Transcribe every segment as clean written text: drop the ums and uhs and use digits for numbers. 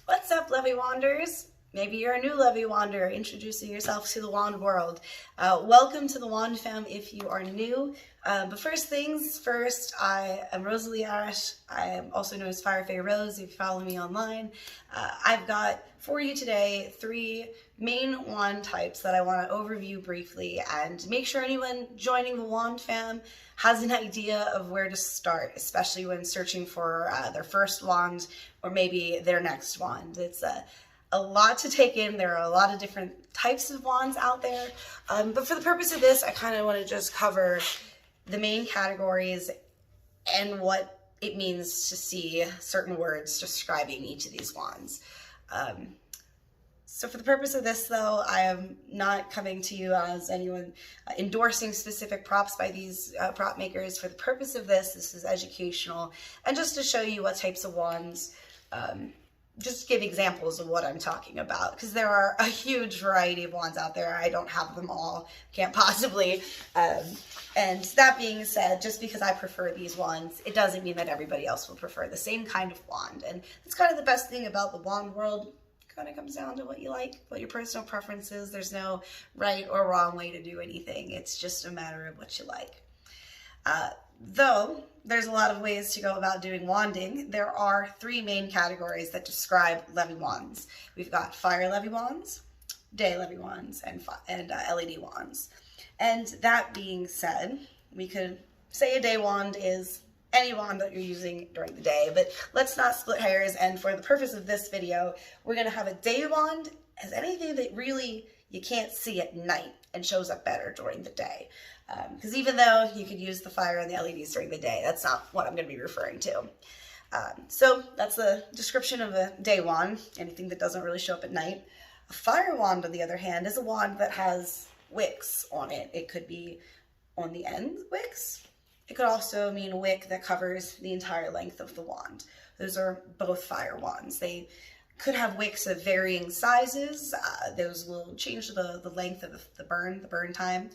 What's up, Levywanders? Maybe you're a new Leviwander introducing yourself to the wand world. Welcome to the Wand Fam if you are new. But first things first, I am Rosalie Ash. I am also known as Fire Fae Rose if you follow me online. I've got for you today 3 main wand types that I want to overview briefly and make sure anyone joining the Wand Fam has an idea of where to start, especially when searching for their first wand or maybe their next wand. It's a lot to take in. There are a lot of different types of wands out there. But for the purpose of this, I kind of want to just cover the main categories and what it means to see certain words describing each of these wands. So for the purpose of this, though, I am not coming to you as anyone endorsing specific props by these prop makers. For the purpose of this is educational and just to show you what types of wands, just give examples of what I'm talking about, because there are a huge variety of wands out there. I don't have them all, can't possibly. And that being said, just because I prefer these wands, it doesn't mean that everybody else will prefer the same kind of wand. And that's kind of the best thing about the wand world. It kind of comes down to what you like, what your personal preference is. There's no right or wrong way to do anything. It's just a matter of what you like. Though there's a lot of ways to go about doing wanding, there are 3 main categories that describe Leviwands. We've got fire Leviwands, day Leviwands, and LED wands. And that being said, we could say a day wand is any wand that you're using during the day, but let's not split hairs. And for the purpose of this video, we're going to have a day wand as anything that really you can't see at night and shows up better during the day. Because even though you could use the fire and the LEDs during the day, that's not what I'm going to be referring to. So that's the description of a day wand, anything that doesn't really show up at night. A fire wand, on the other hand, is a wand that has wicks on it. It could be on the end wicks. It could also mean a wick that covers the entire length of the wand. Those are both fire wands. They could have wicks of varying sizes. Those will change the length of the burn time.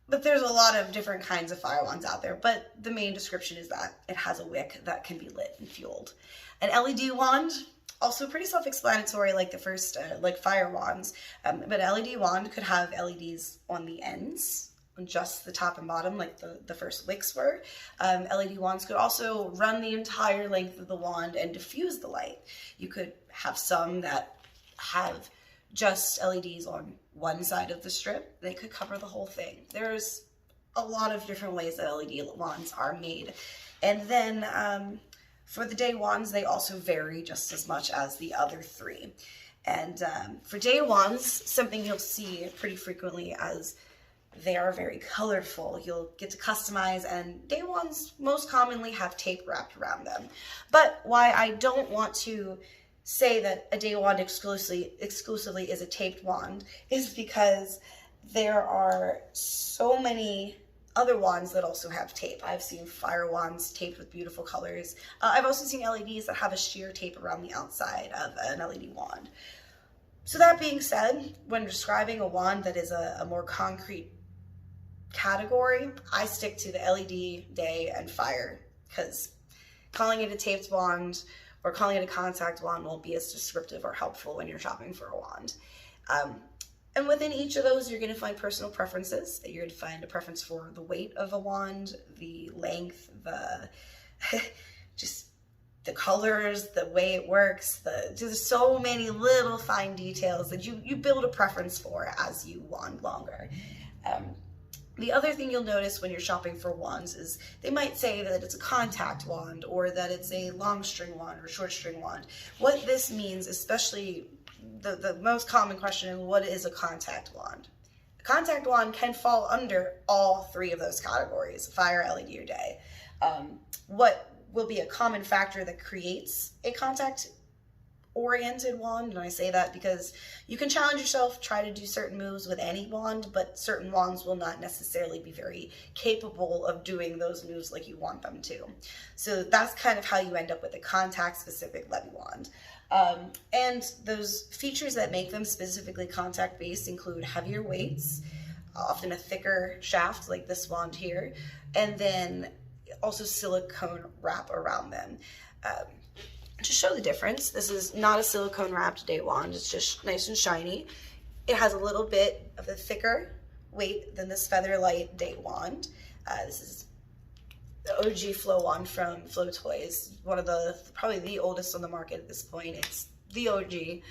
But there's a lot of different kinds of fire wands out there, but the main description is that it has a wick that can be lit and fueled. An LED wand, also pretty self-explanatory like the first, like fire wands, but an LED wand could have LEDs on the ends, on just the top and bottom like the first wicks were. LED wands could also run the entire length of the wand and diffuse the light. You could have some that have just LEDs on one side of the strip. They could cover the whole thing. There's a lot of different ways that LED wands are made. And then for the day wands, they also vary just as much as the other 3. And for day wands, something you'll see pretty frequently as they are very colorful. You'll get to customize, and day wands most commonly have tape wrapped around them. But why I don't want to say that a day wand exclusively is a taped wand is because there are so many other wands that also have tape. I've seen fire wands taped with beautiful colors. I've also seen LEDs that have a sheer tape around the outside of an LED wand. So that being said, when describing a wand that is a more concrete category, I stick to the LED, day, and fire, because calling it a taped wand or calling it a contact wand won't be as descriptive or helpful when you're shopping for a wand. And within each of those, you're going to find personal preferences. You're going to find a preference for the weight of a wand, the length, just the colors, the way it works. There's so many little fine details that you build a preference for as you wand longer. The other thing you'll notice when you're shopping for wands is they might say that it's a contact wand or that it's a long string wand or short string wand. What this means, especially the most common question is, what is a contact wand? A contact wand can fall under all 3 of those categories, fire, LED, or day. What will be a common factor that creates a contact oriented wand, and I say that because you can challenge yourself, try to do certain moves with any wand, but certain wands will not necessarily be very capable of doing those moves like you want them to. So that's kind of how you end up with a contact specific Levi wand. And those features that make them specifically contact based include heavier weights, often a thicker shaft like this wand here, and then also silicone wrap around them. to show the difference, this is not a silicone wrapped date wand. It's just nice and shiny. It has a little bit of a thicker weight than this Featherlight date wand. This is the OG Flow wand from Flow Toys, one of the, probably the oldest on the market at this point. It's the OG.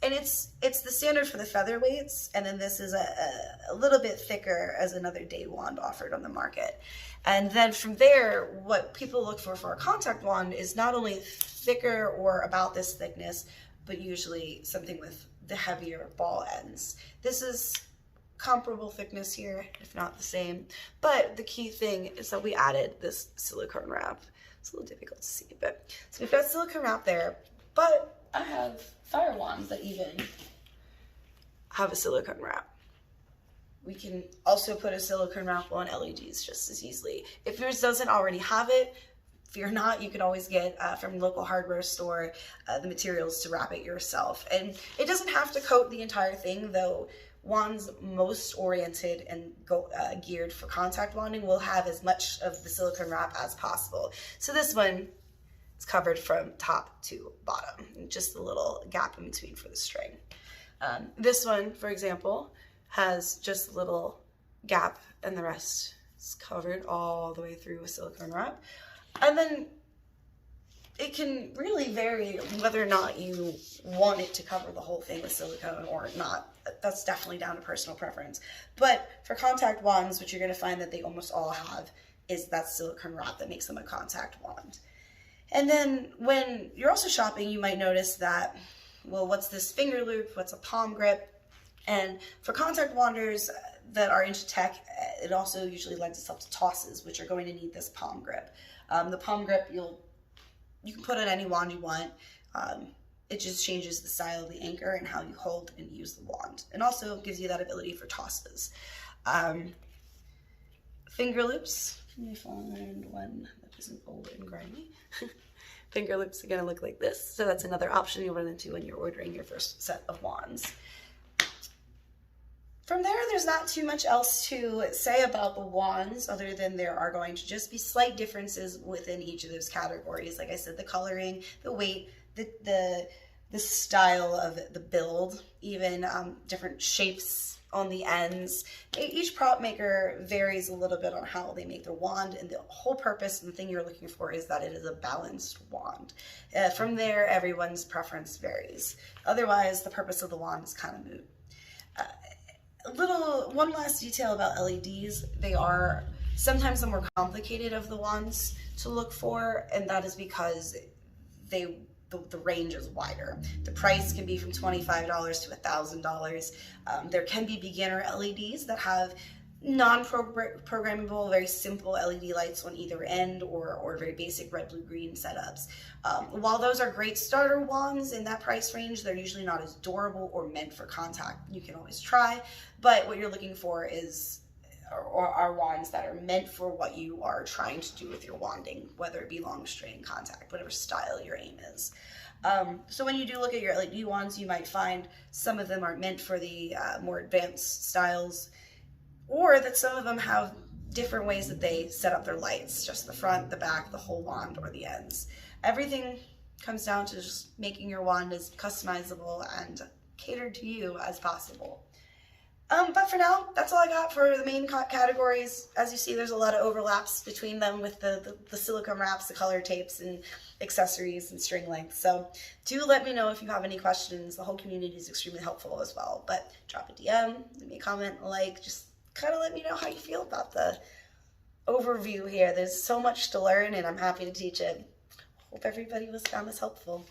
And it's the standard for the featherweights, and then this is a little bit thicker as another date wand offered on the market. And then from there, what people look for a contact wand is not only thicker or about this thickness, but usually something with the heavier ball ends. This is comparable thickness here, if not the same. But the key thing is that we added this silicone wrap. It's a little difficult to see, but so we've got silicone wrap there, but I have fire wands that even have a silicone wrap. We can also put a silicone wrap on LEDs just as easily. If yours doesn't already have it, fear not, you can always get from your local hardware store the materials to wrap it yourself. And it doesn't have to coat the entire thing, though wands most oriented and geared for contact wanding will have as much of the silicone wrap as possible. So this one is covered from top to bottom, just a little gap in between for the string. This one, for example, has just a little gap, and the rest is covered all the way through with silicone wrap. And then it can really vary whether or not you want it to cover the whole thing with silicone or not. That's definitely down to personal preference. But for contact wands, what you're going to find that they almost all have is that silicone wrap that makes them a contact wand. And then when you're also shopping, you might notice that, well, what's this finger loop? What's a palm grip? And for contact wanders that are into tech, it also usually lends itself to tosses, which are going to need this palm grip. The palm grip, you can put on any wand you want. It just changes the style of the anchor and how you hold and use the wand. And also gives you that ability for tosses. Finger loops. Let me find one that isn't old and grimy. Finger loops are going to look like this. So that's another option you'll run into when you're ordering your first set of wands. From there, there's not too much else to say about the wands other than there are going to just be slight differences within each of those categories. Like I said, the coloring, the weight, the style of the build, even different shapes on the ends. Each prop maker varies a little bit on how they make their wand, and the whole purpose and the thing you're looking for is that it is a balanced wand. From there, everyone's preference varies. Otherwise, the purpose of the wand is kind of moot. One last detail about LEDs, they are sometimes the more complicated of the wands to look for, and that is because the range is wider. The price can be from $25 to $1,000. There can be beginner LEDs that have non-programmable, very simple LED lights on either end, or very basic red, blue, green setups. While those are great starter wands in that price range, they're usually not as durable or meant for contact. You can always try, but what you're looking for are wands that are meant for what you are trying to do with your wanding, whether it be long string, contact, whatever style your aim is. So when you do look at your LED wands, you might find some of them are meant for the more advanced styles, or that some of them have different ways that they set up their lights, just the front, the back, the whole wand, or the ends. Everything comes down to just making your wand as customizable and catered to you as possible. But for now, that's all I got for the main categories. As you see, there's a lot of overlaps between them with the silicone wraps, the color tapes, and accessories and string length. So do let me know if you have any questions. The whole community is extremely helpful as well. But drop a DM, leave me a comment, just kind of let me know how you feel about the overview here. There's so much to learn, and I'm happy to teach it. Hope everybody found this helpful.